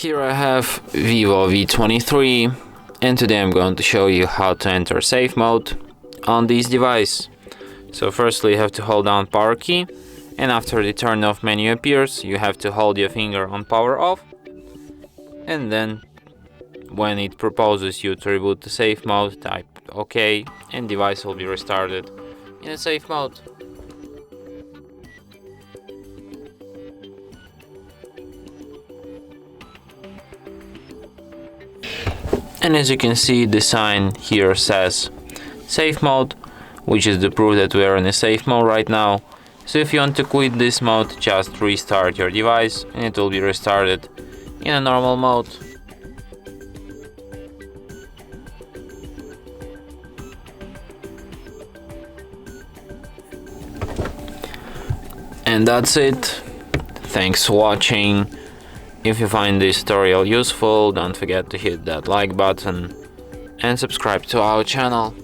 Here I have VIVO V23 and today I'm going to show you how to enter safe mode on this device. So firstly you have to hold down power key, and after the turn off menu appears you have to hold your finger on power off, and then when it proposes you to reboot to safe mode, type OK and device will be restarted in a safe mode. And as you can see, the sign here says safe mode, which is the proof that we are in a safe mode right now. So if you want to quit this mode, just restart your device and it will be restarted in a normal mode. And that's it. Thanks for watching. If you find this tutorial useful, don't forget to hit that like button and subscribe to our channel.